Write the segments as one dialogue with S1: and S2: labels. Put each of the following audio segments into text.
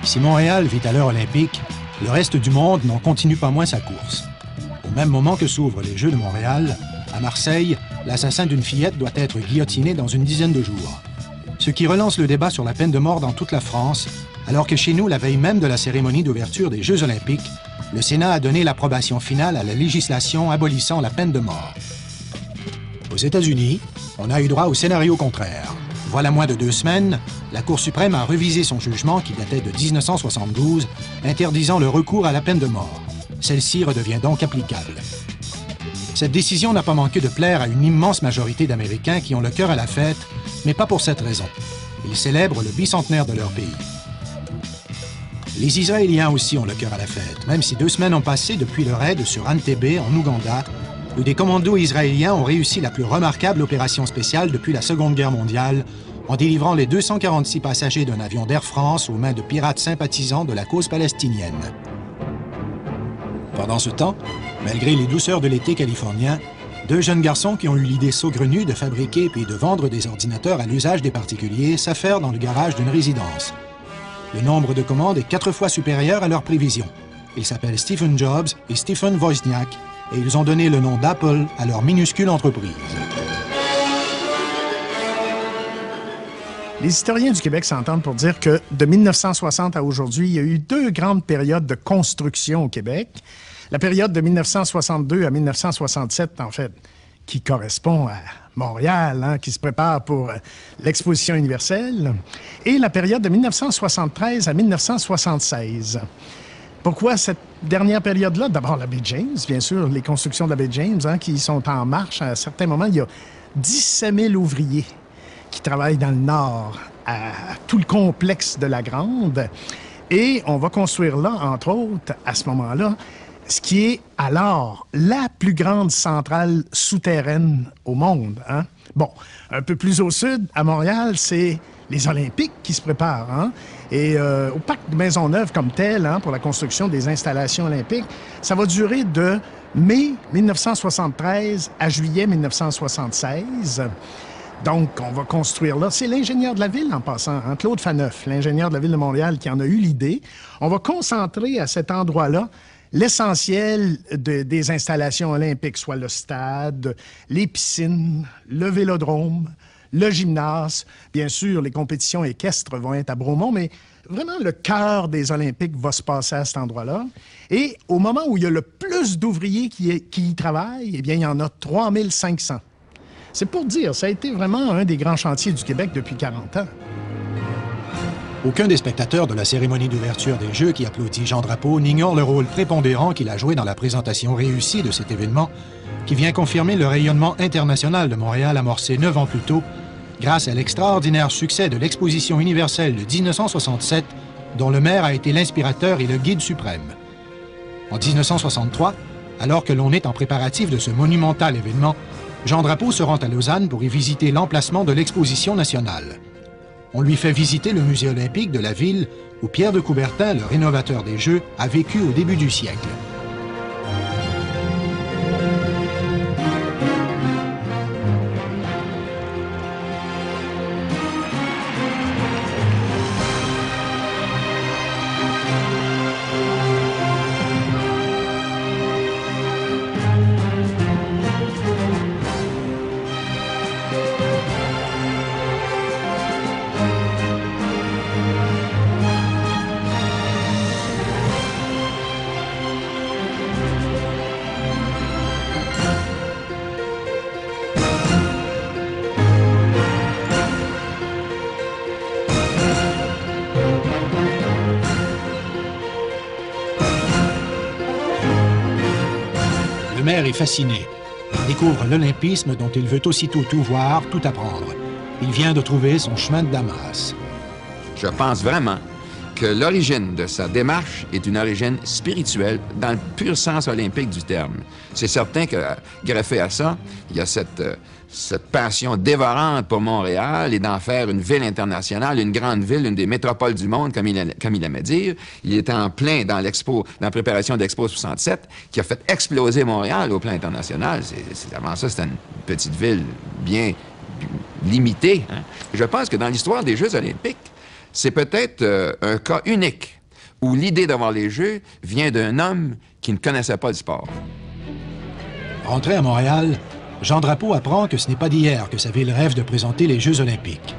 S1: Si Montréal vit à l'heure olympique, le reste du monde n'en continue pas moins sa course. Au même moment que s'ouvrent les Jeux de Montréal, à Marseille, l'assassin d'une fillette doit être guillotiné dans une dizaine de jours. Ce qui relance le débat sur la peine de mort dans toute la France, alors que chez nous, la veille même de la cérémonie d'ouverture des Jeux olympiques, le Sénat a donné l'approbation finale à la législation abolissant la peine de mort. Aux États-Unis, on a eu droit au scénario contraire. Voilà moins de 2 semaines, la Cour suprême a revisé son jugement qui datait de 1972, interdisant le recours à la peine de mort. Celle-ci redevient donc applicable. Cette décision n'a pas manqué de plaire à une immense majorité d'Américains qui ont le cœur à la fête, mais pas pour cette raison. Ils célèbrent le bicentenaire de leur pays. Les Israéliens aussi ont le cœur à la fête, même si 2 semaines ont passé depuis le raid sur Entebbe, en Ouganda, où des commandos israéliens ont réussi la plus remarquable opération spéciale depuis la Seconde Guerre mondiale, en délivrant les 246 passagers d'un avion d'Air France aux mains de pirates sympathisants de la cause palestinienne. Pendant ce temps, malgré les douceurs de l'été californien, 2 jeunes garçons qui ont eu l'idée saugrenue de fabriquer puis de vendre des ordinateurs à l'usage des particuliers s'affairent dans le garage d'une résidence. Le nombre de commandes est 4 fois supérieur à leurs prévisions. Ils s'appellent Stephen Jobs et Stephen Wozniak et ils ont donné le nom d'Apple à leur minuscule entreprise.
S2: Les historiens du Québec s'entendent pour dire que de 1960 à aujourd'hui, il y a eu 2 grandes périodes de construction au Québec. La période de 1962 à 1967, en fait, qui correspond à Montréal, hein, qui se prépare pour l'exposition universelle, et la période de 1973 à 1976. Pourquoi cette dernière période-là? D'abord, la baie James, bien sûr, les constructions de la baie James, hein, qui sont en marche. À certains moments, il y a 17 000 ouvriers qui travaillent dans le nord, à tout le complexe de la Grande. Et on va construire là, entre autres, à ce moment-là, ce qui est alors la plus grande centrale souterraine au monde. Hein? Bon, un peu plus au sud, à Montréal, c'est les Olympiques qui se préparent. Hein? Et au parc de Maisonneuve comme tel, hein, pour la construction des installations olympiques, ça va durer de mai 1973 à juillet 1976. Donc, on va construire là. C'est l'ingénieur de la ville, en passant, hein, Claude Faneuf, l'ingénieur de la ville de Montréal, qui en a eu l'idée. On va concentrer à cet endroit-là l'essentiel des installations olympiques, soit le stade, les piscines, le vélodrome, le gymnase. Bien sûr, les compétitions équestres vont être à Bromont, mais vraiment, le cœur des Olympiques va se passer à cet endroit-là. Et au moment où il y a le plus d'ouvriers qui y travaillent, eh bien, il y en a 3500. C'est pour dire, ça a été vraiment un des grands chantiers du Québec depuis 40 ans.
S1: Aucun des spectateurs de la cérémonie d'ouverture des Jeux qui applaudit Jean Drapeau n'ignore le rôle prépondérant qu'il a joué dans la présentation réussie de cet événement, qui vient confirmer le rayonnement international de Montréal amorcé 9 ans plus tôt, grâce à l'extraordinaire succès de l'exposition universelle de 1967, dont le maire a été l'inspirateur et le guide suprême. En 1963, alors que l'on est en préparatif de ce monumental événement, Jean Drapeau se rend à Lausanne pour y visiter l'emplacement de l'exposition nationale. On lui fait visiter le musée olympique de la ville où Pierre de Coubertin, le rénovateur des Jeux, a vécu au début du siècle. Le maire est fasciné. Il découvre l'olympisme dont il veut aussitôt tout voir, tout apprendre. Il vient de trouver son chemin de Damas.
S3: Je pense vraiment que l'origine de sa démarche est une origine spirituelle dans le pur sens olympique du terme. C'est certain que, greffé à ça, il y a cette passion dévorante pour Montréal et d'en faire une ville internationale, une grande ville, une des métropoles du monde, comme il aimait dire. Il était en plein dans la préparation de l'Expo 67, qui a fait exploser Montréal au plan international. Avant ça, c'était une petite ville bien limitée. Hein? Je pense que dans l'histoire des Jeux olympiques, c'est peut-être un cas unique où l'idée d'avoir les Jeux vient d'un homme qui ne connaissait pas le sport.
S1: Rentré à Montréal, Jean Drapeau apprend que ce n'est pas d'hier que sa ville rêve de présenter les Jeux olympiques.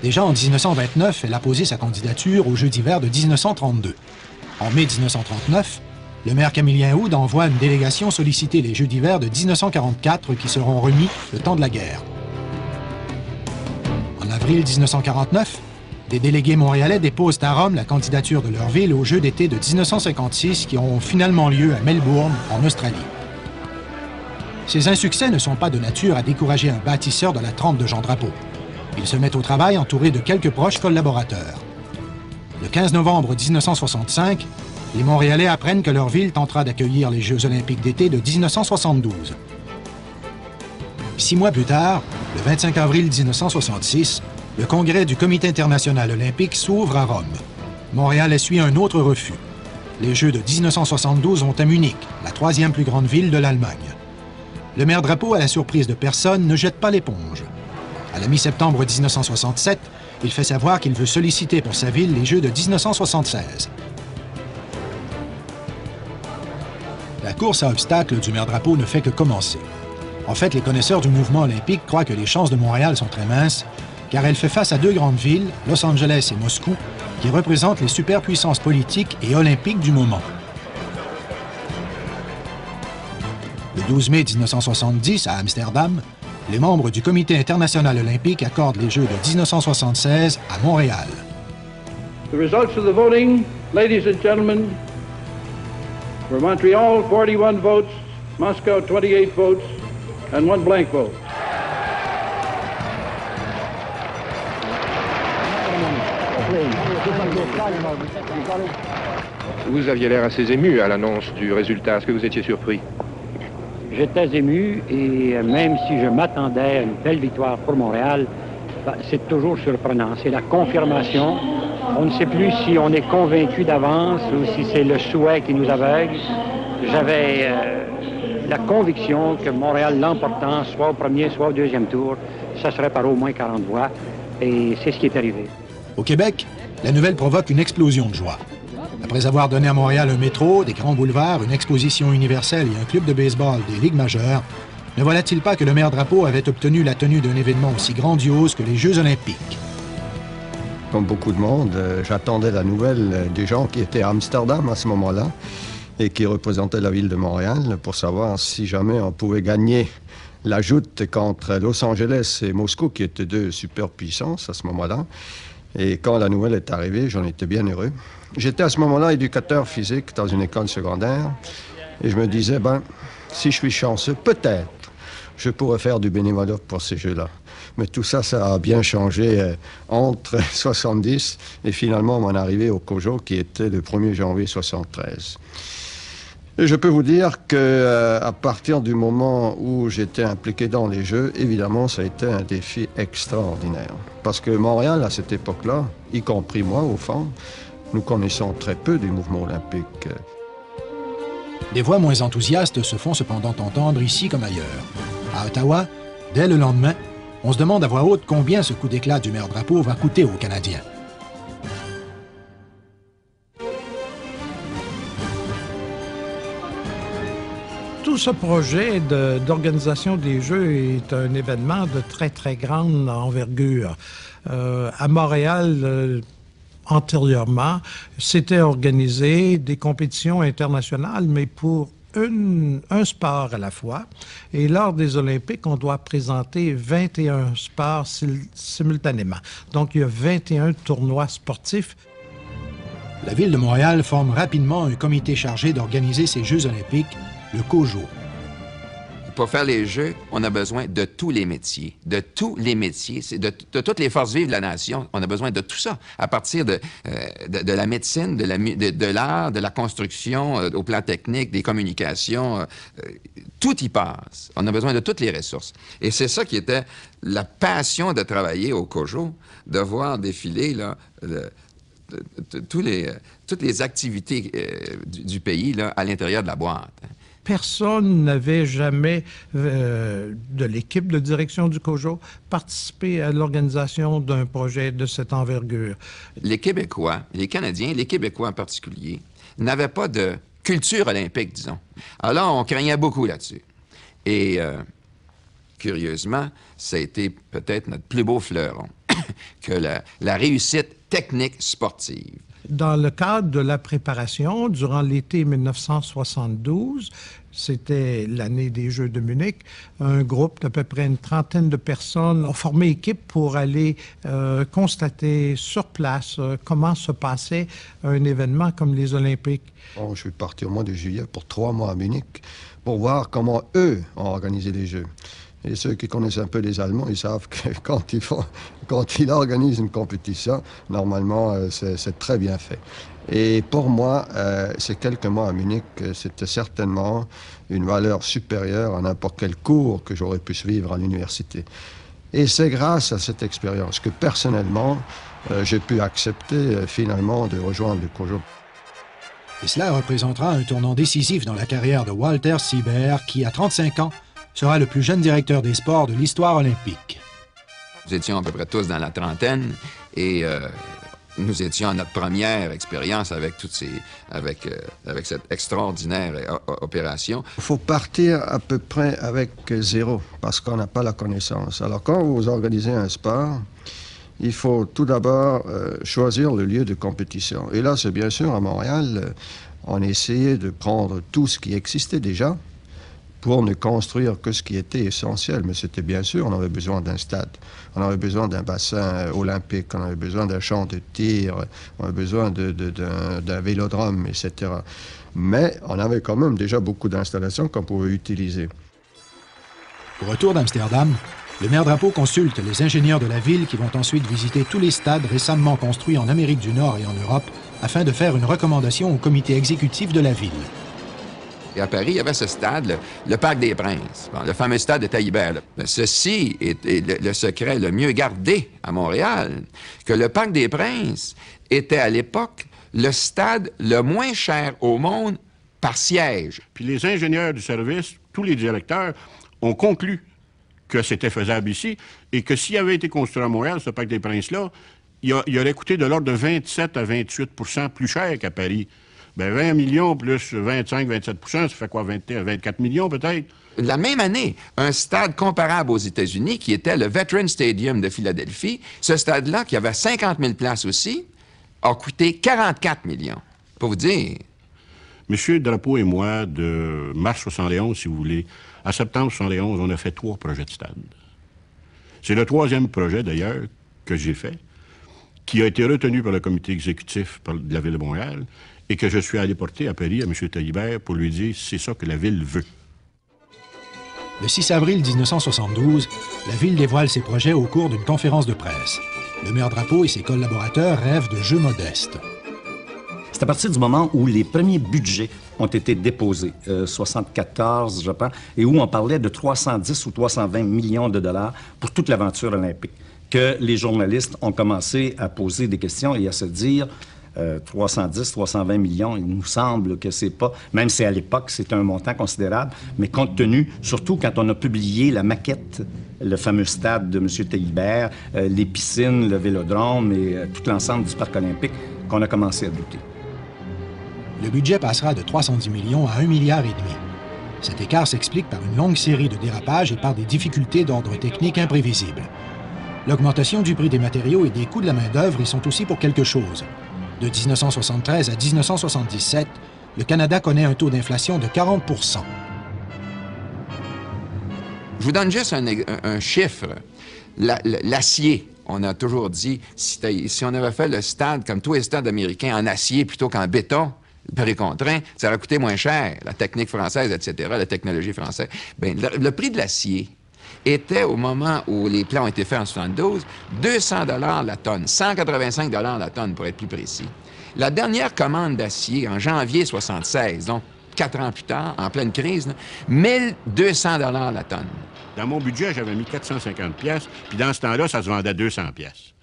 S1: Déjà en 1929, elle a posé sa candidature aux Jeux d'hiver de 1932. En mai 1939, le maire Camillien Houde envoie une délégation solliciter les Jeux d'hiver de 1944 qui seront remis le temps de la guerre. En avril 1949, des délégués montréalais déposent à Rome la candidature de leur ville aux Jeux d'été de 1956 qui auront finalement lieu à Melbourne, en Australie. Ces insuccès ne sont pas de nature à décourager un bâtisseur de la trempe de Jean Drapeau. Il se met au travail entouré de quelques proches collaborateurs. Le 15 novembre 1965, les Montréalais apprennent que leur ville tentera d'accueillir les Jeux olympiques d'été de 1972. 6 mois plus tard, le 25 avril 1966, le congrès du Comité international olympique s'ouvre à Rome. Montréal essuie un autre refus. Les Jeux de 1972 ont à Munich, la 3e plus grande ville de l'Allemagne. Le maire Drapeau, à la surprise de personne, ne jette pas l'éponge. À la mi-septembre 1967, il fait savoir qu'il veut solliciter pour sa ville les Jeux de 1976. La course à obstacles du maire Drapeau ne fait que commencer. En fait, les connaisseurs du mouvement olympique croient que les chances de Montréal sont très minces, car elle fait face à 2 grandes villes, Los Angeles et Moscou, qui représentent les superpuissances politiques et olympiques du moment. Le 12 mai 1970, à Amsterdam, les membres du Comité international olympique accordent les Jeux de 1976 à Montréal.
S4: The results of the voting, ladies and gentlemen, were Montreal 41 votes, Moscow 28 votes, and 1 blank vote.
S5: Vous aviez l'air assez ému à l'annonce du résultat. Est-ce que vous étiez surpris?
S6: J'étais ému et même si je m'attendais à une belle victoire pour Montréal, c'est toujours surprenant. C'est la confirmation. On ne sait plus si on est convaincu d'avance ou si c'est le souhait qui nous aveugle. J'avais la conviction que Montréal l'emportant, soit au premier, soit au deuxième tour, ça serait par au moins 40 voix. Et c'est ce qui est arrivé.
S1: Au Québec, la nouvelle provoque une explosion de joie. Après avoir donné à Montréal un métro, des grands boulevards, une exposition universelle et un club de baseball des ligues majeures, ne voilà-t-il pas que le maire Drapeau avait obtenu la tenue d'un événement aussi grandiose que les Jeux olympiques?
S7: Comme beaucoup de monde, j'attendais la nouvelle des gens qui étaient à Amsterdam à ce moment-là et qui représentaient la ville de Montréal pour savoir si jamais on pouvait gagner la joute contre Los Angeles et Moscou, qui étaient 2 superpuissances à ce moment-là. Et quand la nouvelle est arrivée, j'en étais bien heureux. J'étais à ce moment-là éducateur physique dans une école secondaire et je me disais, si je suis chanceux, peut-être je pourrais faire du bénévolat pour ces Jeux-là. Mais tout ça, ça a bien changé entre 70 et finalement mon arrivée au COJO qui était le 1er janvier 73. Et je peux vous dire qu'à partir du moment où j'étais impliqué dans les Jeux, évidemment, ça a été un défi extraordinaire. Parce que Montréal, à cette époque-là, y compris moi, au fond, nous connaissons très peu du mouvement olympique.
S1: Des voix moins enthousiastes se font cependant entendre ici comme ailleurs. À Ottawa, dès le lendemain, on se demande à voix haute combien ce coup d'éclat du maire Drapeau va coûter aux Canadiens.
S2: Tout ce projet d'organisation des Jeux est un événement de très, très grande envergure. À Montréal, antérieurement, s'étaient organisées des compétitions internationales, mais pour un sport à la fois. Et lors des Olympiques, on doit présenter 21 sports simultanément. Donc, il y a 21 tournois sportifs.
S1: La ville de Montréal forme rapidement un comité chargé d'organiser ces Jeux olympiques, le COJO.
S3: Pour faire les Jeux, on a besoin de tous les métiers. De tous les métiers. C'est de toutes les forces vives de la nation. On a besoin de tout ça. À partir de la médecine, de l'art, de la construction, au plan technique, des communications, tout y passe. On a besoin de toutes les ressources. Et c'est ça qui était la passion de travailler au COJO, de voir défiler là, toutes les activités du pays là, à l'intérieur de la boîte.
S8: personne n'avait jamais, de l'équipe de direction du COJO, participé à l'organisation d'un projet de cette envergure.
S3: Les Québécois, les Canadiens, les Québécois en particulier, n'avaient pas de culture olympique, disons. Alors, on craignait beaucoup là-dessus. Et, curieusement, ça a été peut-être notre plus beau fleuron que la réussite technique sportive.
S8: Dans le cadre de la préparation, durant l'été 1972, c'était l'année des Jeux de Munich, un groupe d'à peu près une trentaine de personnes ont formé équipe pour aller constater sur place comment se passait un événement comme les Olympiques.
S7: Bon, je suis parti au mois de juillet pour 3 mois à Munich pour voir comment eux ont organisé les Jeux. Et ceux qui connaissent un peu les Allemands, ils savent que quand ils organisent une compétition, normalement, c'est très bien fait. Et pour moi, ces quelques mois à Munich, c'était certainement une valeur supérieure à n'importe quel cours que j'aurais pu suivre à l'université. Et c'est grâce à cette expérience que, personnellement, j'ai pu accepter finalement de rejoindre le COJO.
S1: Et cela représentera un tournant décisif dans la carrière de Walter Siebert, qui, à 35 ans, sera le plus jeune directeur des sports de l'histoire olympique.
S3: Nous étions à peu près tous dans la trentaine et nous étions à notre première expérience avec avec cette extraordinaire opération.
S7: Il faut partir à peu près avec 0 parce qu'on n'a pas la connaissance. Alors quand vous organisez un sport, il faut tout d'abord choisir le lieu de compétition. Et là, c'est bien sûr à Montréal, on essayait de prendre tout ce qui existait déjà pour ne construire que ce qui était essentiel. Mais c'était bien sûr, on avait besoin d'un stade, on avait besoin d'un bassin olympique, on avait besoin d'un champ de tir, on avait besoin d'un vélodrome, etc. Mais on avait quand même déjà beaucoup d'installations qu'on pouvait utiliser.
S1: Au retour d'Amsterdam, le maire Drapeau consulte les ingénieurs de la ville qui vont ensuite visiter tous les stades récemment construits en Amérique du Nord et en Europe afin de faire une recommandation au comité exécutif de la ville.
S3: Et à Paris, il y avait ce stade, le Parc des Princes, bon, le fameux stade de Taillibert. Ceci est le secret le mieux gardé à Montréal, que le Parc des Princes était à l'époque le stade le moins cher au monde par siège.
S9: Puis les ingénieurs du service, tous les directeurs, ont conclu que c'était faisable ici et que s'il avait été construit à Montréal, ce Parc des Princes-là, il aurait coûté de l'ordre de 27 à 28 % plus cher qu'à Paris. Bien, 20 millions plus 25-27 %, ça fait quoi, 24 millions peut-être?
S3: La même année, un stade comparable aux États-Unis, qui était le Veterans Stadium de Philadelphie, ce stade-là, qui avait 50 000 places aussi, a coûté 44 millions. Pour vous dire.
S9: Monsieur Drapeau et moi, de mars 71, si vous voulez, à septembre 71, on a fait 3 projets de stade. C'est le 3e projet, d'ailleurs, que j'ai fait, qui a été retenu par le comité exécutif de la Ville de Montréal, et que je suis allé porter à Paris à M. Taillibert pour lui dire « c'est ça que la Ville veut ».
S1: Le 6 avril 1972, la Ville dévoile ses projets au cours d'une conférence de presse. Le maire Drapeau et ses collaborateurs rêvent de jeux modestes.
S10: C'est à partir du moment où les premiers budgets ont été déposés, 74, je pense, et où on parlait de 310 ou 320 millions de dollars pour toute l'aventure olympique, que les journalistes ont commencé à poser des questions et à se dire 310, 320 millions, il nous semble que c'est pas, même si à l'époque c'est un montant considérable, mais compte tenu, surtout quand on a publié la maquette, le fameux stade de M. Taillibert, les piscines, le vélodrome et tout l'ensemble du parc olympique, qu'on a commencé à douter.
S1: Le budget passera de 310 millions à 1,5 milliard. Cet écart s'explique par une longue série de dérapages et par des difficultés d'ordre technique imprévisibles. L'augmentation du prix des matériaux et des coûts de la main-d'œuvre y sont aussi pour quelque chose. De 1973 à 1977, le Canada connaît un taux d'inflation de 40 %.
S3: Je vous donne juste un chiffre. L'acier, on a toujours dit, si on avait fait le stade comme tous les stades américains en acier plutôt qu'en béton, précontraint, ça aurait coûté moins cher. La technique française, etc., la technologie française. Bien, le prix de l'acier était, au moment où les plans ont été faits en 72, 200 $ la tonne, 185 $ la tonne, pour être plus précis. La dernière commande d'acier, en janvier 76, donc 4 ans plus tard, en pleine crise, 1200 $ la tonne.
S9: Dans mon budget, j'avais mis 450 pièces, puis dans ce temps-là, ça se vendait à 200 pièces.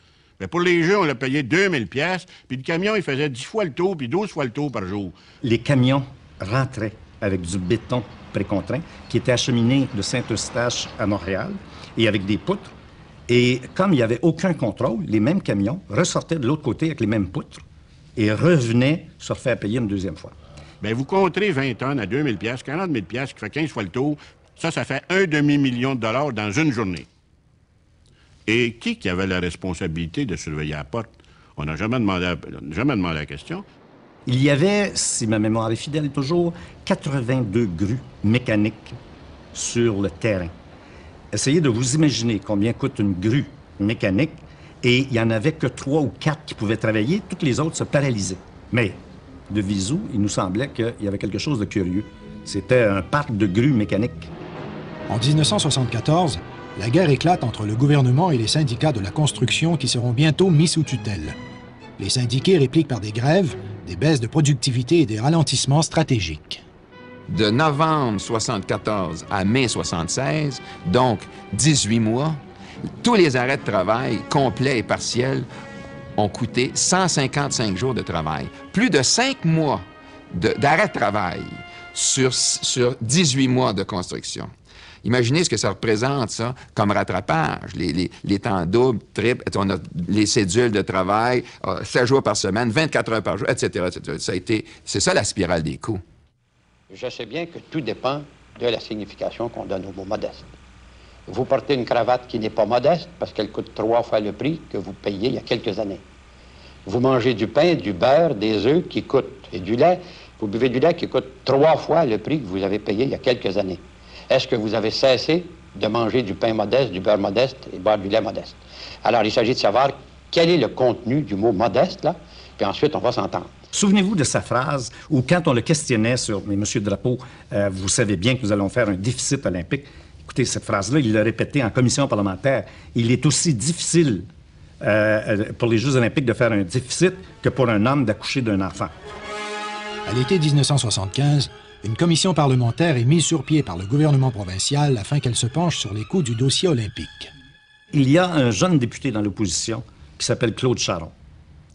S9: Mais pour les Jeux, on l'a payé 2000 pièces, puis le camion, il faisait 10 fois le tour, puis 12 fois le tour par jour.
S10: Les camions rentraient avec du béton précontraint qui était acheminé de Saint-Eustache à Montréal et avec des poutres. Et comme il n'y avait aucun contrôle, les mêmes camions ressortaient de l'autre côté avec les mêmes poutres et revenaient se refaire payer une deuxième fois.
S9: Bien, vous compterez 20 tonnes à 2 000 $, 40 000 $, qui fait 15 fois le tour. Ça fait $1,5 million dans une journée. Et qui avait la responsabilité de surveiller la porte? On n'a jamais demandé la question.
S10: Il y avait, si ma mémoire est fidèle toujours, 82 grues mécaniques sur le terrain. Essayez de vous imaginer combien coûte une grue mécanique, et il n'y en avait que 3 ou 4 qui pouvaient travailler, toutes les autres se paralysaient. Mais, de visu, il nous semblait qu'il y avait quelque chose de curieux. C'était un parc de grues mécaniques.
S1: En 1974, la guerre éclate entre le gouvernement et les syndicats de la construction qui seront bientôt mis sous tutelle. Les syndiqués répliquent par des grèves, des baisses de productivité et des ralentissements stratégiques.
S3: De novembre 1974 à mai 1976, donc 18 mois, tous les arrêts de travail, complets et partiels, ont coûté 155 jours de travail. Plus de 5 mois d'arrêt de travail sur 18 mois de construction. Imaginez ce que ça représente, ça, comme rattrapage. Les temps doubles, triples, on a les cédules de travail, 7 jours par semaine, 24 heures par jour, etc., etc. C'est ça la spirale des coûts.
S11: Je sais bien que tout dépend de la signification qu'on donne au mot modeste. Vous portez une cravate qui n'est pas modeste parce qu'elle coûte 3 fois le prix que vous payiez il y a quelques années. Vous mangez du pain, du beurre, des œufs qui coûtent, et du lait. Vous buvez du lait qui coûte 3 fois le prix que vous avez payé il y a quelques années. Est-ce que vous avez cessé de manger du pain modeste, du beurre modeste et boire du lait modeste? Alors, il s'agit de savoir quel est le contenu du mot modeste, là, puis ensuite, on va s'entendre.
S10: Souvenez-vous de sa phrase où, quand on le questionnait sur « Mais Monsieur Drapeau, vous savez bien que nous allons faire un déficit olympique », écoutez, cette phrase-là, il l'a répétée en commission parlementaire. Il est aussi difficile pour les Jeux olympiques de faire un déficit que pour un homme d'accoucher d'un enfant.
S1: À l'été 1975, une commission parlementaire est mise sur pied par le gouvernement provincial afin qu'elle se penche sur les coûts du dossier olympique.
S10: Il y a un jeune député dans l'opposition qui s'appelle Claude Charron.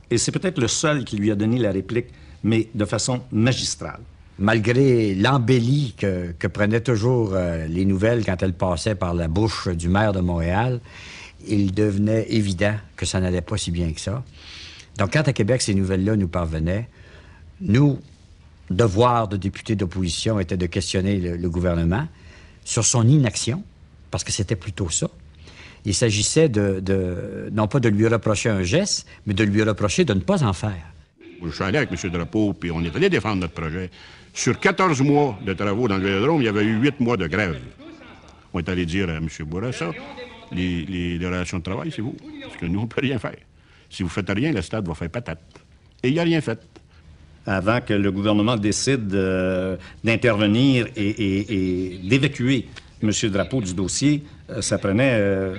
S10: Et c'est peut-être le seul qui lui a donné la réplique, mais de façon magistrale.
S12: Malgré l'embellie que prenaient toujours les nouvelles quand elles passaient par la bouche du maire de Montréal, il devenait évident que ça n'allait pas si bien que ça. Donc, quand à Québec, ces nouvelles-là nous parvenaient, nous, devoir de députés d'opposition était de questionner le gouvernement sur son inaction, parce que c'était plutôt ça. Il s'agissait non pas de lui reprocher un geste, mais de lui reprocher de ne pas en faire.
S9: Je suis allé avec M. Drapeau, puis on est allé défendre notre projet. Sur 14 mois de travaux dans le Vélodrome, il y avait eu 8 mois de grève. On est allé dire à M. Bourassa, les relations de travail, c'est vous. Parce que nous, on ne peut rien faire. Si vous ne faites rien, le stade va faire patate. Et il n'a rien fait.
S10: Avant que le gouvernement décide d'intervenir et d'évacuer M. Drapeau du dossier, ça prenait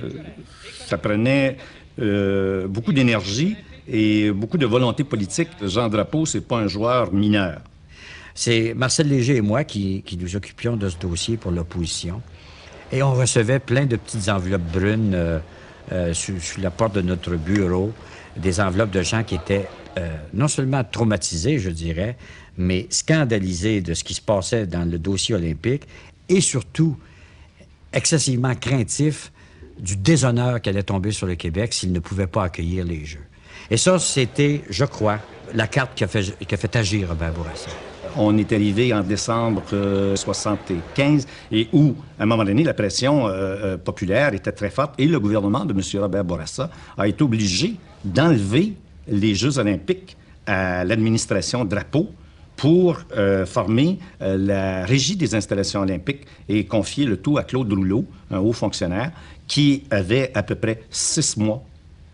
S10: beaucoup d'énergie et beaucoup de volonté politique. Jean Drapeau, c'est pas un joueur mineur.
S12: C'est Marcel Léger et moi qui nous occupions de ce dossier pour l'opposition. Et on recevait plein de petites enveloppes brunes sur la porte de notre bureau, des enveloppes de gens qui étaient non seulement traumatisés, je dirais, mais scandalisés de ce qui se passait dans le dossier olympique et surtout excessivement craintifs du déshonneur qui allait tomber sur le Québec s'il ne pouvait pas accueillir les Jeux. Et ça, c'était, je crois, la carte qui a fait agir Robert Bourassa.
S10: On est arrivé en décembre 1975 et où, à un moment donné, la pression populaire était très forte et le gouvernement de M. Robert Bourassa a été obligé d'enlever les Jeux olympiques à l'administration Drapeau pour former la régie des installations olympiques et confier le tout à Claude Rouleau, un haut fonctionnaire, qui avait à peu près 6 mois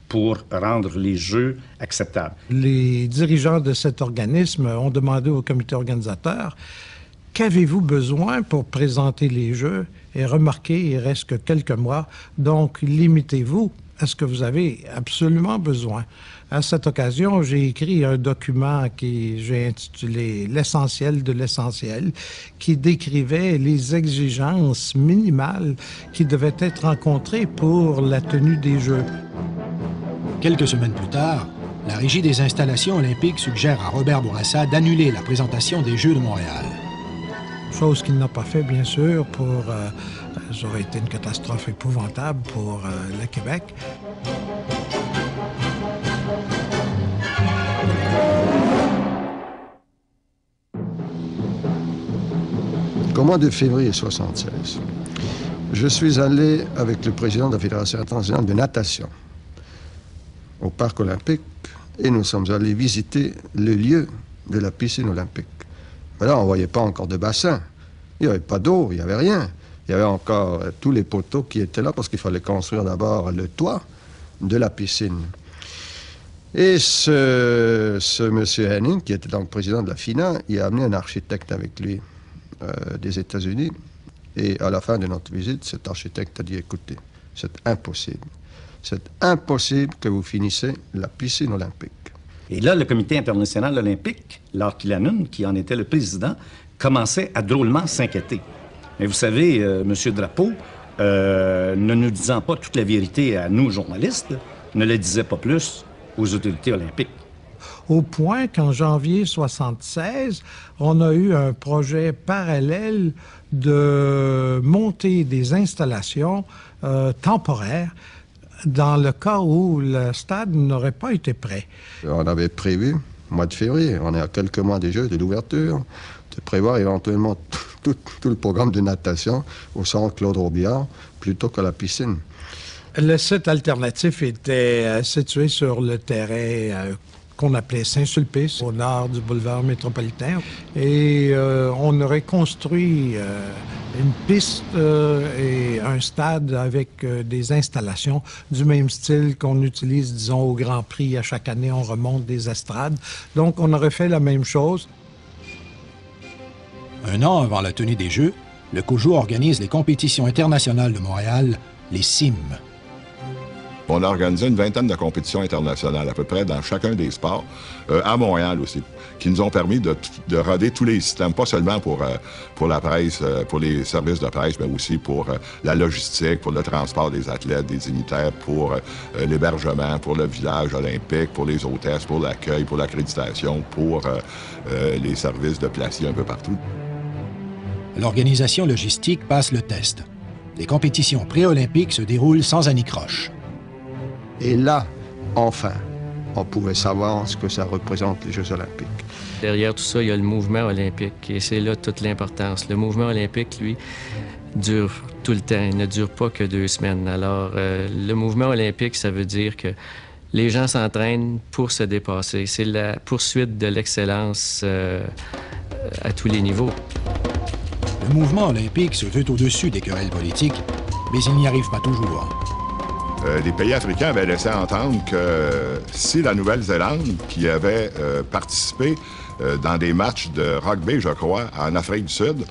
S10: pour rendre les Jeux acceptables.
S8: Les dirigeants de cet organisme ont demandé au comité organisateur « Qu'avez-vous besoin pour présenter les Jeux? » Et remarquez, il reste que quelques mois, donc limitez-vous à ce que vous avez absolument besoin. À cette occasion, j'ai écrit un document qui j'ai intitulé « L'essentiel de l'essentiel », qui décrivait les exigences minimales qui devaient être rencontrées pour la tenue des Jeux.
S1: Quelques semaines plus tard, la Régie des installations olympiques suggère à Robert Bourassa d'annuler la présentation des Jeux de Montréal.
S8: Chose qu'il n'a pas fait, bien sûr, ça aurait été une catastrophe épouvantable pour le Québec.
S7: Au mois de février 1976, je suis allé avec le président de la Fédération internationale de natation au Parc olympique et nous sommes allés visiter le lieu de la piscine olympique. Mais là, on ne voyait pas encore de bassin. Il n'y avait pas d'eau, il n'y avait rien. Il y avait encore tous les poteaux qui étaient là parce qu'il fallait construire d'abord le toit de la piscine. Et ce monsieur Henning, qui était donc président de la FINA, il a amené un architecte avec lui des États-Unis. Et à la fin de notre visite, cet architecte a dit, écoutez, c'est impossible. C'est impossible que vous finissez la piscine olympique.
S10: Et là, le Comité international olympique, Lord Killannon, qui en était le président, commençait à drôlement s'inquiéter. Mais vous savez, M. Drapeau, ne nous disant pas toute la vérité à nous, journalistes, ne le disait pas plus aux autorités olympiques.
S8: Au point qu'en janvier 1976, on a eu un projet parallèle de monter des installations temporaires dans le cas où le stade n'aurait pas été prêt.
S7: On avait prévu, au mois de février, on est à quelques mois des Jeux, de l'ouverture, de prévoir éventuellement tout le programme de natation au centre Claude Robillard plutôt qu'à la piscine.
S8: Le site alternatif était situé sur le terrain qu'on appelait Saint-Sulpice, au nord du boulevard métropolitain. Et on aurait construit une piste et un stade avec des installations du même style qu'on utilise, disons, au Grand Prix. À chaque année, on remonte des estrades. Donc, on aurait fait la même chose.
S1: Un an avant la tenue des Jeux, le COJO organise les compétitions internationales de Montréal, les CIM.
S13: On a organisé une vingtaine de compétitions internationales, à peu près dans chacun des sports, à Montréal aussi, qui nous ont permis de roder tous les systèmes, pas seulement pour la presse, pour les services de presse, mais aussi pour la logistique, pour le transport des athlètes, des dignitaires, pour l'hébergement, pour le village olympique, pour les hôtesses, pour l'accueil, pour l'accréditation, pour les services de placiers un peu partout.
S1: L'organisation logistique passe le test. Les compétitions pré-olympiques se déroulent sans anicroche.
S7: Et là, enfin, on pouvait savoir ce que ça représente, les Jeux olympiques.
S14: Derrière tout ça, il y a le mouvement olympique, et c'est là toute l'importance. Le mouvement olympique, lui, dure tout le temps. Il ne dure pas que 2 semaines. Alors, le mouvement olympique, ça veut dire que les gens s'entraînent pour se dépasser. C'est la poursuite de l'excellence à tous les niveaux.
S1: Le mouvement olympique se veut au-dessus des querelles politiques, mais il n'y arrive pas toujours.
S13: Les pays africains avaient laissé entendre que si la Nouvelle-Zélande, qui avait participé dans des matchs de rugby, je crois, en Afrique du Sud,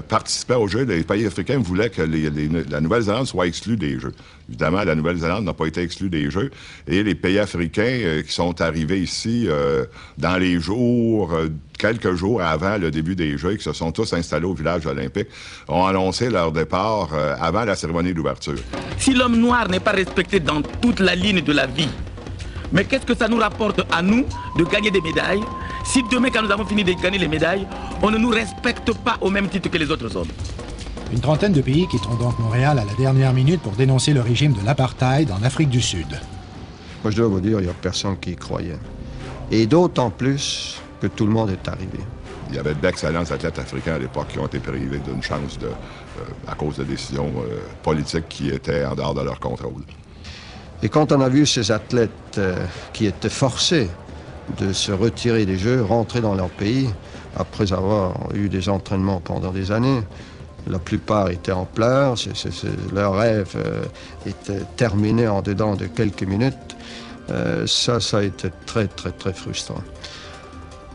S13: participait aux Jeux, les pays africains voulaient que la Nouvelle-Zélande soit exclue des Jeux. Évidemment, la Nouvelle-Zélande n'a pas été exclue des Jeux. Et les pays africains qui sont arrivés ici dans les jours, quelques jours avant le début des Jeux, qui se sont tous installés au village olympique, ont annoncé leur départ avant la cérémonie d'ouverture.
S15: Si l'homme noir n'est pas respecté dans toute la ligne de la vie, mais qu'est-ce que ça nous rapporte à nous de gagner des médailles si demain, quand nous avons fini de gagner les médailles, on ne nous respecte pas au même titre que les autres hommes?
S1: Une trentaine de pays quitteront donc Montréal à la dernière minute pour dénoncer le régime de l'apartheid en Afrique du Sud.
S7: Moi, je dois vous dire, il n'y a personne qui y croyait. Et d'autant plus que tout le monde est arrivé.
S13: Il y avait d'excellents athlètes africains à l'époque qui ont été privés d'une chance à cause de décisions politiques qui étaient en dehors de leur contrôle.
S7: Et quand on a vu ces athlètes qui étaient forcés de se retirer des Jeux, rentrer dans leur pays, après avoir eu des entraînements pendant des années, la plupart étaient en pleurs, leur rêve était terminé en dedans de quelques minutes. Ça a été très, très, très frustrant.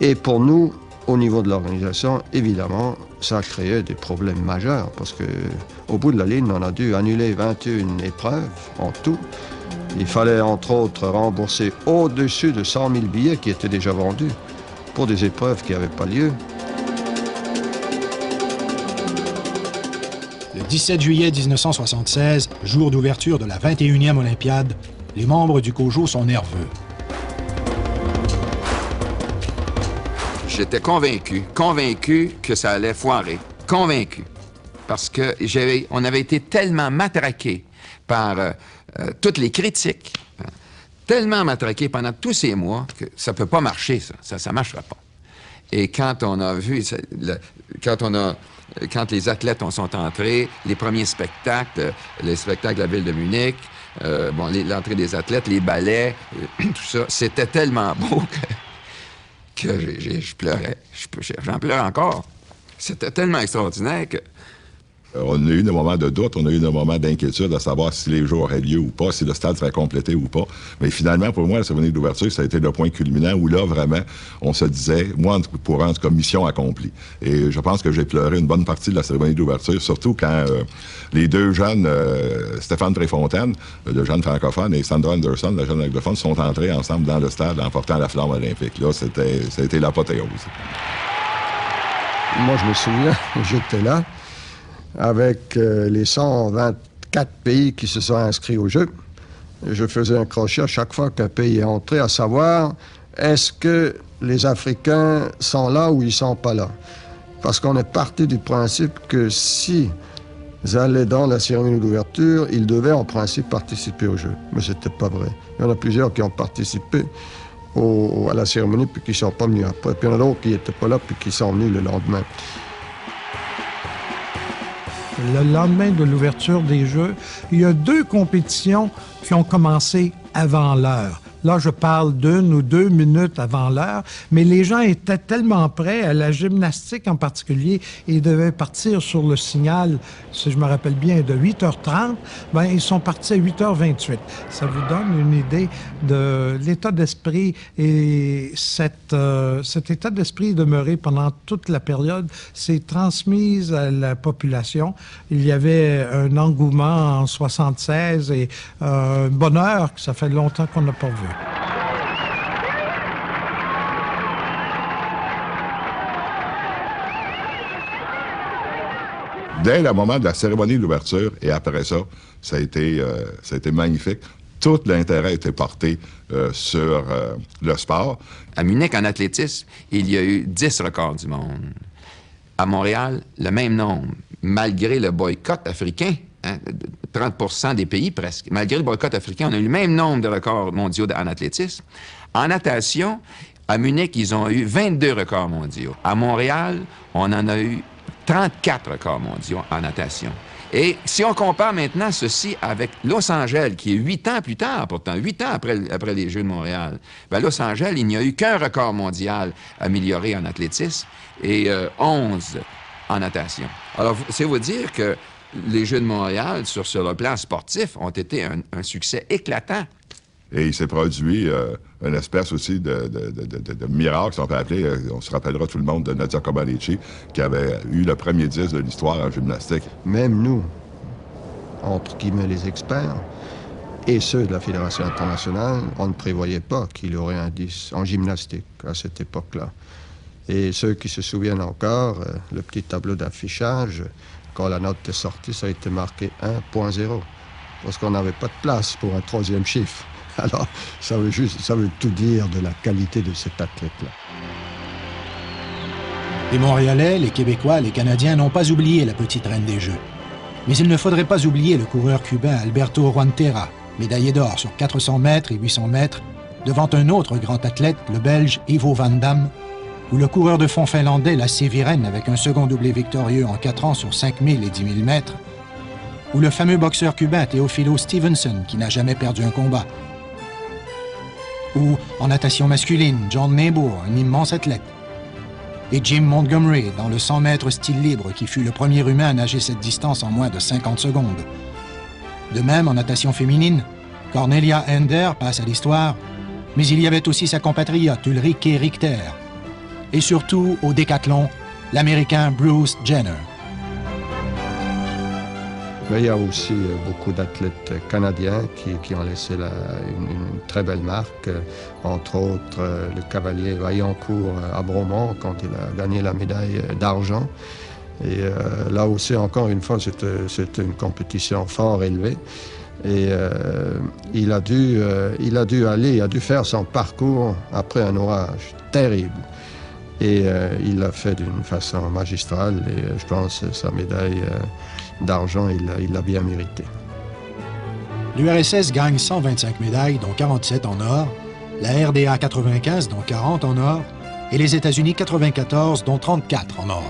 S7: Et pour nous, au niveau de l'organisation, évidemment, ça a créé des problèmes majeurs parce qu'au bout de la ligne, on a dû annuler 21 épreuves en tout. Il fallait, entre autres, rembourser au-dessus de 100 000 billets qui étaient déjà vendus pour des épreuves qui n'avaient pas lieu.
S1: Le 17 juillet 1976, jour d'ouverture de la 21e Olympiade, les membres du COJO sont nerveux.
S3: j'étais convaincu que ça allait foirer. Convaincu. Parce que on avait été tellement matraqués par toutes les critiques, tellement matraqués pendant tous ces mois que ça ne peut pas marcher, ça ne marchera pas. Et quand on a vu, quand les athlètes sont entrés, les premiers spectacles, les spectacles de la ville de Munich, l'entrée des athlètes, les ballets, tout ça, c'était tellement beau que je pleurais. J'en pleure encore. C'était tellement extraordinaire que...
S13: On a eu des moments de doute, on a eu des moments d'inquiétude à savoir si les jeux auraient lieu ou pas, si le stade serait complété ou pas. Mais finalement, pour moi, la cérémonie d'ouverture, ça a été le point culminant où là, vraiment, on se disait, moi, pour en tout cas, mission accomplie. Et je pense que j'ai pleuré une bonne partie de la cérémonie d'ouverture, surtout quand les deux jeunes, Stéphane Préfontaine, le jeune francophone, et Sandra Anderson, la jeune anglophone, sont entrés ensemble dans le stade en portant la flamme olympique. Là, ça a été l'apothéose.
S7: Moi, je me souviens, j'étais là, avec les 124 pays qui se sont inscrits au jeu. Je faisais un crochet à chaque fois qu'un pays est entré, à savoir, est-ce que les Africains sont là ou ils sont pas là? Parce qu'on est parti du principe que si ils allaient dans la cérémonie d'ouverture, ils devaient en principe participer au jeu. Mais c'était pas vrai. Il y en a plusieurs qui ont participé à la cérémonie puis qui ne sont pas venus après. Puis il y en a d'autres qui n'étaient pas là puis qui sont venus le lendemain.
S8: Le lendemain de l'ouverture des Jeux, il y a 2 compétitions qui ont commencé avant l'heure. Là, je parle d'1 ou 2 minutes avant l'heure, mais les gens étaient tellement prêts, à la gymnastique en particulier, et devaient partir sur le signal, si je me rappelle bien, de 8h30, ben ils sont partis à 8h28. Ça vous donne une idée de l'état d'esprit, et cet état d'esprit est demeuré pendant toute la période, s'est transmise à la population. Il y avait un engouement en 76 et un bonheur que ça fait longtemps qu'on n'a pas vu.
S13: Dès le moment de la cérémonie d'ouverture et après ça, ça a été magnifique. Tout l'intérêt a été porté sur le sport.
S3: À Munich, en athlétisme, il y a eu 10 records du monde. À Montréal, le même nombre, malgré le boycott africain. 30% des pays presque. Malgré le boycott africain, on a eu le même nombre de records mondiaux en athlétisme. En natation, à Munich, ils ont eu 22 records mondiaux. À Montréal, on en a eu 34 records mondiaux en natation. Et si on compare maintenant ceci avec Los Angeles, qui est 8 ans plus tard, pourtant, 8 ans après les Jeux de Montréal, bien, Los Angeles, il n'y a eu qu'un record mondial amélioré en athlétisme et 11 en natation. Alors, c'est vous dire que les Jeux de Montréal, sur le plan sportif, ont été un succès éclatant.
S13: Et il s'est produit une espèce aussi de miracle, si on peut appeler. On se rappellera tout le monde de Nadia Comaneci, qui avait eu le premier 10 de l'histoire en gymnastique.
S7: Même nous, entre guillemets les experts, et ceux de la Fédération internationale, on ne prévoyait pas qu'il y aurait un 10 en gymnastique à cette époque-là. Et ceux qui se souviennent encore, le petit tableau d'affichage, quand la note est sortie, ça a été marqué 1.0, parce qu'on n'avait pas de place pour un 3e chiffre. Alors, ça veut tout dire de la qualité de cet athlète-là.
S1: Les Montréalais, les Québécois, les Canadiens n'ont pas oublié la petite reine des Jeux. Mais il ne faudrait pas oublier le coureur cubain Alberto Ruantera, médaillé d'or sur 400 mètres et 800 mètres, devant un autre grand athlète, le Belge Ivo Van Damme, ou le coureur de fond finlandais Lasse Viren avec un second doublé victorieux en 4 ans sur 5000 et 10 000 mètres, ou le fameux boxeur cubain Teofilo Stevenson qui n'a jamais perdu un combat, ou en natation masculine John Neighbour, un immense athlète, et Jim Montgomery dans le 100 mètres style libre qui fut le premier humain à nager cette distance en moins de 50 secondes. De même, en natation féminine, Cornelia Ender passe à l'histoire, mais il y avait aussi sa compatriote Ulrike Richter. Et surtout, au décathlon, l'Américain Bruce Jenner.
S7: Mais il y a aussi beaucoup d'athlètes canadiens qui ont laissé une très belle marque, entre autres le cavalier Vaillancourt à Bromont quand il a gagné la médaille d'argent. Et là aussi, encore une fois, c'était une compétition fort élevée. Et il a dû faire son parcours après un orage terrible. Et il l'a fait d'une façon magistrale et je pense que sa médaille d'argent, il l'a bien méritée.
S1: L'URSS gagne 125 médailles, dont 47 en or, la RDA 95, dont 40 en or, et les États-Unis 94, dont 34 en or.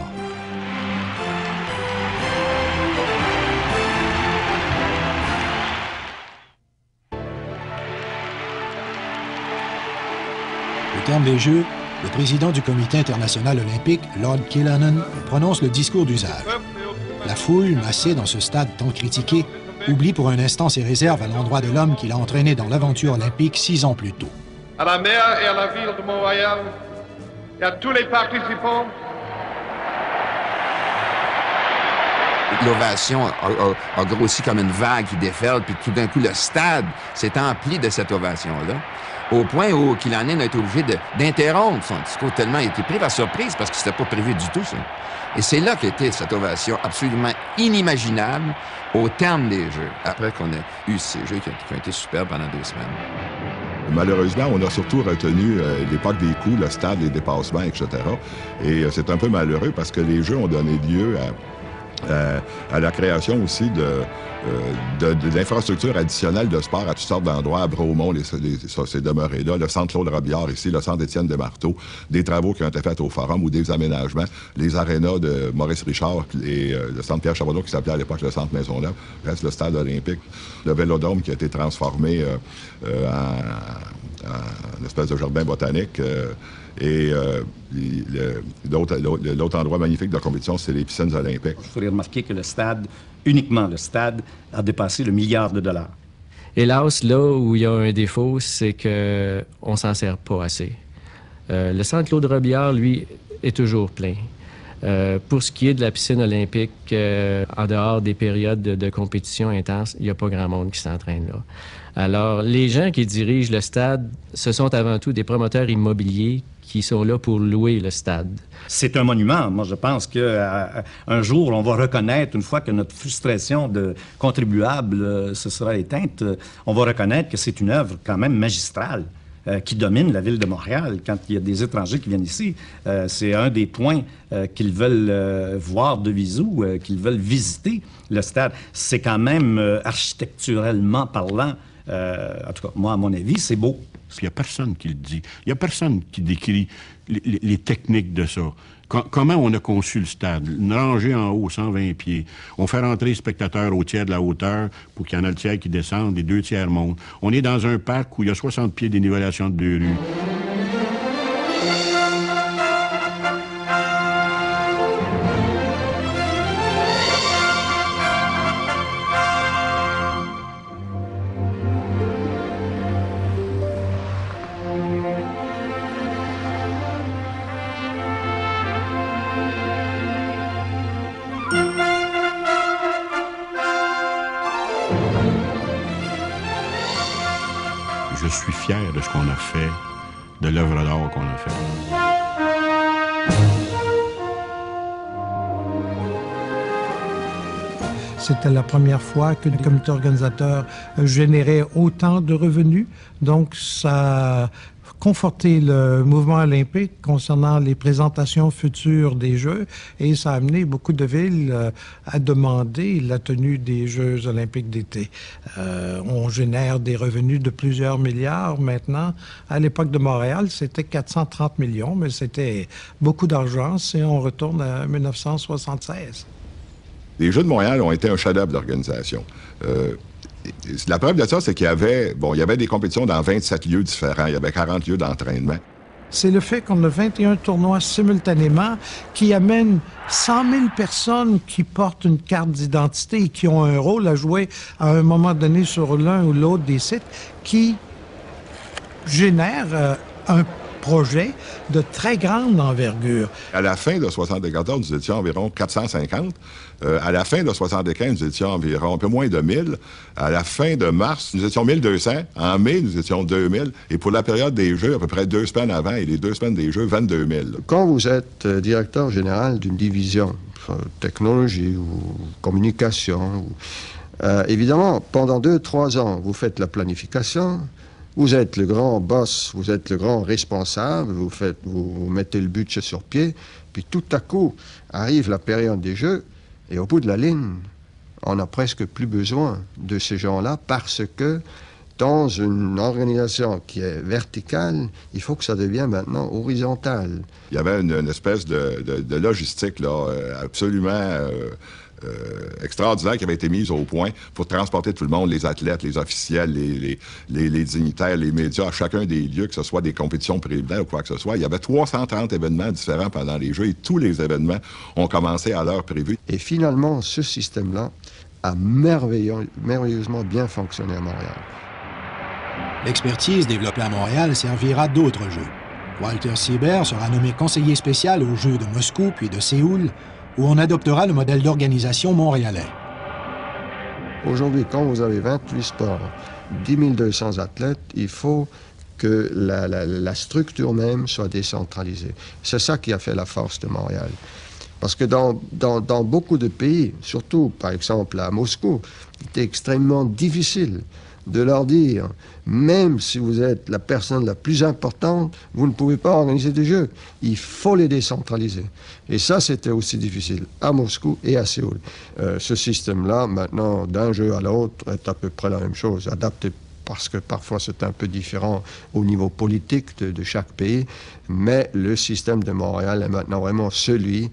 S1: Au terme des Jeux, le président du Comité international olympique, Lord Killannon, prononce le discours d'usage. La foule, massée dans ce stade tant critiqué, oublie pour un instant ses réserves à l'endroit de l'homme qui l'a entraîné dans l'aventure olympique 6 ans plus tôt.
S16: À la mer et à la ville de Montréal, et à tous les participants,
S3: l'ovation a grossi comme une vague qui déferle, puis tout d'un coup, le stade s'est empli de cette ovation-là, au point où Killannon a été obligé d'interrompre son discours, tellement il était pris par surprise, parce que c'était pas prévu du tout, ça. Et c'est là qu'était cette ovation absolument inimaginable au terme des Jeux, après qu'on ait eu ces Jeux qui ont été superbes pendant 2 semaines.
S13: Malheureusement, on a surtout retenu l'époque des coups, le stade, les dépassements, etc. Et c'est un peu malheureux parce que les Jeux ont donné lieu à la création aussi de l'infrastructure additionnelle de sport à toutes sortes d'endroits. À Bromont, ça s'est demeuré là. Le centre Claude Robillard ici, le centre Étienne Desmarteaux, des travaux qui ont été faits au Forum ou des aménagements. Les arénas de Maurice Richard et le centre Pierre Charbonneau qui s'appelait à l'époque le centre Maisonneuve. Reste le stade olympique. Le Vélodrome qui a été transformé en espèce de jardin botanique. L'autre endroit magnifique de la compétition, c'est les piscines olympiques.
S10: Il faudrait remarquer que le stade, uniquement le stade, a dépassé le milliard de dollars.
S14: Hélas, là où il y a un défaut, c'est qu'on ne s'en sert pas assez. Le centre Claude Robillard, lui, est toujours plein. Pour ce qui est de la piscine olympique, en dehors des périodes de compétition intense, il n'y a pas grand monde qui s'entraîne là. Alors, les gens qui dirigent le stade, ce sont avant tout des promoteurs immobiliers qui sont là pour louer le stade.
S10: C'est un monument. Moi, je pense qu'un jour, on va reconnaître, une fois que notre frustration de contribuable se sera éteinte, on va reconnaître que c'est une œuvre quand même magistrale qui domine la ville de Montréal. Quand il y a des étrangers qui viennent ici, c'est un des points qu'ils veulent voir de visu, qu'ils veulent visiter, le stade. C'est quand même, architecturellement parlant, en tout cas, moi, à mon avis, c'est beau.
S9: Il n'y a personne qui le dit. Il n'y a personne qui décrit les techniques de ça. Comment on a conçu le stade? Une rangée en haut, 120 pieds. On fait rentrer les spectateurs au tiers de la hauteur pour qu'il y en a le tiers qui descendent, les 2 tiers montent. On est dans un parc où il y a 60 pieds de dénivellation de 2 rues. Je suis fier de ce qu'on a fait, de l'œuvre d'art qu'on a fait.
S8: C'était la première fois que le comité organisateur générait autant de revenus. Donc, ça a conforté le mouvement olympique concernant les présentations futures des Jeux et ça a amené beaucoup de villes à demander la tenue des Jeux olympiques d'été. On génère des revenus de plusieurs milliards maintenant. À l'époque de Montréal, c'était 430 millions, mais c'était beaucoup d'argent si on retourne à 1976.
S13: Les Jeux de Montréal ont été un chef-d'œuvre d'organisation. La preuve de ça, c'est qu'il y avait des compétitions dans 27 lieux différents. Il y avait 40 lieux d'entraînement.
S8: C'est le fait qu'on a 21 tournois simultanément qui amènent 100 000 personnes qui portent une carte d'identité et qui ont un rôle à jouer à un moment donné sur l'un ou l'autre des sites qui génèrent un projet de très grande envergure.
S13: À la fin de 1974, nous étions environ 450. À la fin de 1975, nous étions environ un peu moins de 1000. À la fin de mars, nous étions 1200. En mai, nous étions 2000. Et pour la période des Jeux, à peu près 2 semaines avant, et les 2 semaines des Jeux, 22 000.
S7: Quand vous êtes directeur général d'une division, technologie ou communication, évidemment, pendant 2-3 ans, vous faites la planification, Vous êtes le grand boss, vous êtes le grand responsable, vous mettez le budget sur pied, puis tout à coup arrive la période des Jeux, et au bout de la ligne, on n'a presque plus besoin de ces gens-là parce que dans une organisation qui est verticale, il faut que ça devienne maintenant horizontal.
S13: Il y avait une espèce de logistique là, absolument extraordinaire qui avait été mise au point pour transporter tout le monde, les athlètes, les officiels, les dignitaires, les médias, à chacun des lieux, que ce soit des compétitions préliminaires ou quoi que ce soit. Il y avait 330 événements différents pendant les Jeux et tous les événements ont commencé à l'heure prévue.
S7: Et finalement, ce système-là a merveilleusement bien fonctionné à Montréal.
S1: L'expertise développée à Montréal servira d'autres Jeux. Walter Siebert sera nommé conseiller spécial aux Jeux de Moscou puis de Séoul, où on adoptera le modèle d'organisation montréalais.
S7: Aujourd'hui, quand vous avez 28 sports, 10 200 athlètes, il faut que la structure même soit décentralisée. C'est ça qui a fait la force de Montréal. Parce que dans beaucoup de pays, surtout par exemple à Moscou, il était extrêmement difficile de leur dire, même si vous êtes la personne la plus importante, vous ne pouvez pas organiser des Jeux. Il faut les décentraliser. Et ça, c'était aussi difficile à Moscou et à Séoul. Ce système-là, maintenant, d'un jeu à l'autre, est à peu près la même chose, adapté parce que parfois c'est un peu différent au niveau politique de chaque pays, mais le système de Montréal est maintenant vraiment celui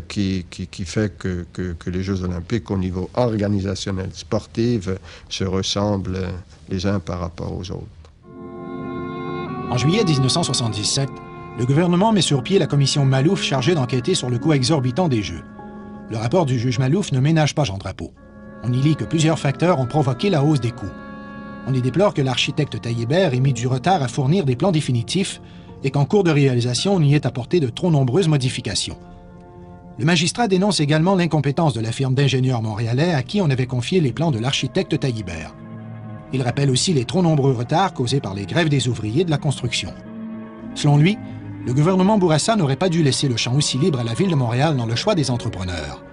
S7: qui fait que les Jeux olympiques au niveau organisationnel, sportif, se ressemblent les uns par rapport aux autres.
S1: En juillet 1977, le gouvernement met sur pied la commission Malouf chargée d'enquêter sur le coût exorbitant des Jeux. Le rapport du juge Malouf ne ménage pas Jean Drapeau. On y lit que plusieurs facteurs ont provoqué la hausse des coûts. On y déplore que l'architecte Taillibert ait mis du retard à fournir des plans définitifs et qu'en cours de réalisation, on y ait apporté de trop nombreuses modifications. Le magistrat dénonce également l'incompétence de la firme d'ingénieurs montréalais à qui on avait confié les plans de l'architecte Taillibert. Il rappelle aussi les trop nombreux retards causés par les grèves des ouvriers de la construction. Selon lui, le gouvernement Bourassa n'aurait pas dû laisser le champ aussi libre à la Ville de Montréal dans le choix des entrepreneurs.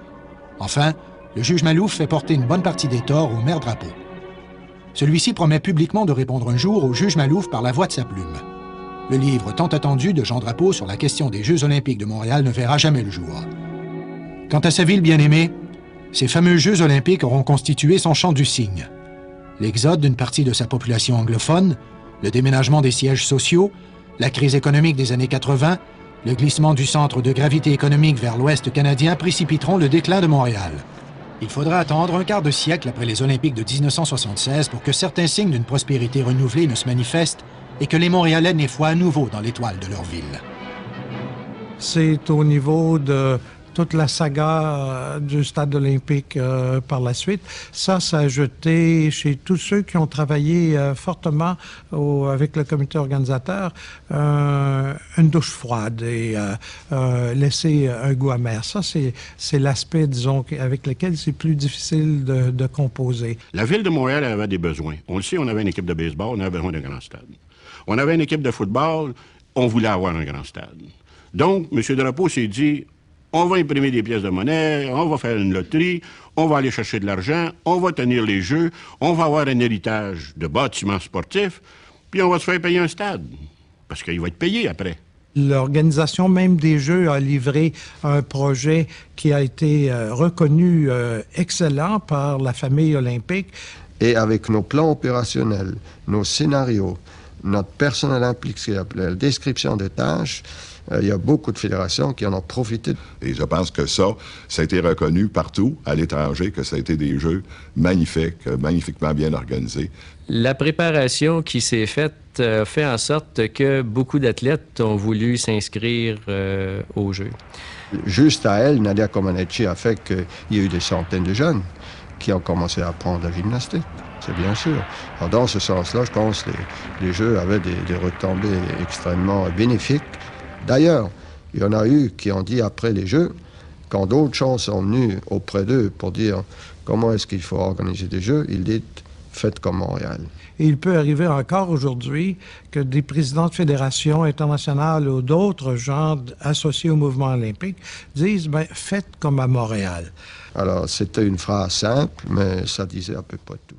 S1: Enfin, le juge Malouf fait porter une bonne partie des torts au maire Drapeau. Celui-ci promet publiquement de répondre un jour au juge Malouf par la voix de sa plume. Le livre tant attendu de Jean Drapeau sur la question des Jeux olympiques de Montréal ne verra jamais le jour. Quant à sa ville bien-aimée, ces fameux Jeux olympiques auront constitué son champ du cygne. L'exode d'une partie de sa population anglophone, le déménagement des sièges sociaux, la crise économique des années 80, le glissement du centre de gravité économique vers l'ouest canadien précipiteront le déclin de Montréal. Il faudra attendre un quart de siècle après les Olympiques de 1976 pour que certains signes d'une prospérité renouvelée ne se manifestent et que les Montréalais n'aient foi à nouveau dans l'étoile de leur ville.
S8: C'est au niveau de toute la saga du stade olympique par la suite. Ça a jeté chez tous ceux qui ont travaillé fortement avec le comité organisateur une douche froide et laissé un goût amer. Ça, c'est l'aspect, disons, avec lequel c'est plus difficile de composer.
S9: La Ville de Montréal avait des besoins. On le sait, on avait une équipe de baseball, on avait besoin d'un grand stade. On avait une équipe de football, on voulait avoir un grand stade. Donc, M. Drapeau s'est dit, on va imprimer des pièces de monnaie, on va faire une loterie, on va aller chercher de l'argent, on va tenir les Jeux, on va avoir un héritage de bâtiments sportifs, puis on va se faire payer un stade, parce qu'il va être payé après.
S8: L'organisation même des Jeux a livré un projet qui a été reconnu excellent par la famille olympique.
S7: Et avec nos plans opérationnels, nos scénarios, notre personnel impliqué, la description des tâches, il y a beaucoup de fédérations qui en ont profité.
S13: Et je pense que ça a été reconnu partout à l'étranger, que ça a été des Jeux magnifiques, magnifiquement bien organisés.
S14: La préparation qui s'est faite fait en sorte que beaucoup d'athlètes ont voulu s'inscrire aux Jeux.
S7: Juste à elle, Nadia Comaneci a fait qu'il y a eu des centaines de jeunes qui ont commencé à apprendre la gymnastique. C'est bien sûr. Alors dans ce sens-là, je pense que les Jeux avaient des retombées extrêmement bénéfiques. D'ailleurs, il y en a eu qui ont dit après les Jeux, quand d'autres gens sont venus auprès d'eux pour dire comment est-ce qu'il faut organiser des Jeux, ils disent « faites comme Montréal ».
S8: Et il peut arriver encore aujourd'hui que des présidents de fédérations internationales ou d'autres gens associés au mouvement olympique disent « faites comme à Montréal ».
S7: Alors, c'était une phrase simple, mais ça disait à peu près tout.